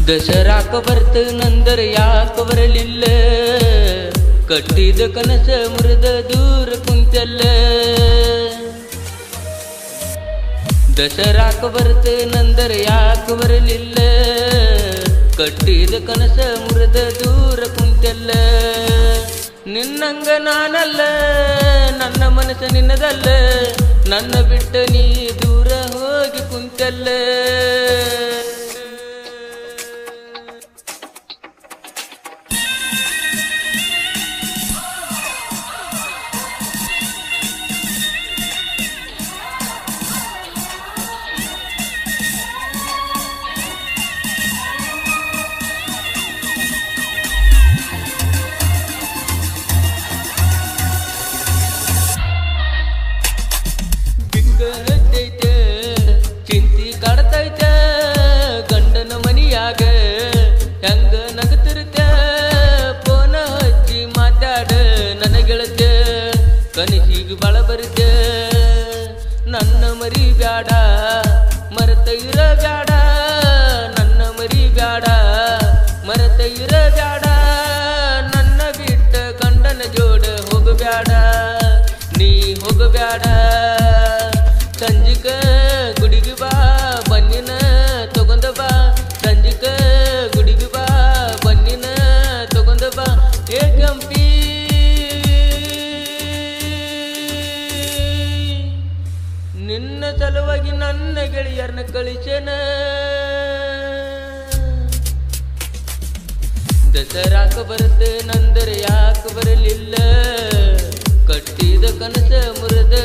ದಸರಾಕ ಬರ್ತ ನಂದರ ಯಾಕ ಬರಲಿಲ್ಲ ಕಟ್ಟಿದ ಕನಸ ಮುರಿದ ದೂರ ಕುಂತಲ್ಲ ದಸರಾಕ ಬರ್ತ ನಂದರ ಯಾಕ ಬರಲಿಲ್ಲ ಕಟ್ಟಿದ ಕನಸ ಮುರಿದ ದೂರ ಕುಂತಲ್ಲ ನಿನ್ನಂಗ ನಾನಲ್ಲ ನನ್ನ ಮನಸ್ಸು ನಿನ್ನದಲ್ಲ ನನ್ನ ಬಿಟ್ಟ ನೀ ದೂರ ಹೋಗಿ ಕುಂತಲ್ಲ ಚಿಂತಿ ಕಾಡ್ತೈತ ಗಂಡನ ಮನಿಯಾಗ ಹೆಂಗ ನಗತಿರ್ತ ಫೋನ ಹಚ್ಚಿ ಮಾತಾಡ ನನ್ನ ಗೆಳತ ಕನಸಿಗೆ ಬಾಳ ಬರುತ್ತ ನನ್ನ ಮರಿ ಬ್ಯಾಡ ಮರೆತ ಇರ ಬ್ಯಾಡ ನನ್ನ ಮರಿ ಬ್ಯಾಡ ಮರೆತ ಇರ ಬ್ಯಾಡ ನನ್ನ ಬಿಟ್ಟ ಗಂಡನ ಜೋಡ ಹೋಗಬ್ಯಾಡ ನೀ ಹೋಗಬ್ಯಾಡ ಸಂಜಿಕ ಗುಡಿಗೆ ಬಾ ಬನ್ನಿನ ತಗೊಂಡ ಬಾ ಸಂಜಿಕ ಗುಡಿಗೆ ಬಾ ಬನ್ನಿನ ತಗೊಂಡ ಬಾ ಏ ಕಂಪಿ ನಿನ್ನ ಸಲುವಾಗಿ ನನ್ನ ಗೆಳೆಯರನ್ನ ಕಳಿಸೇನ ದಸರಾಕ ಬರುತ್ತೆ ನಂದರ ಯಾಕ ಬರಲಿಲ್ಲ ಕಟ್ಟಿದ ಕನಸ ಮುರಿದ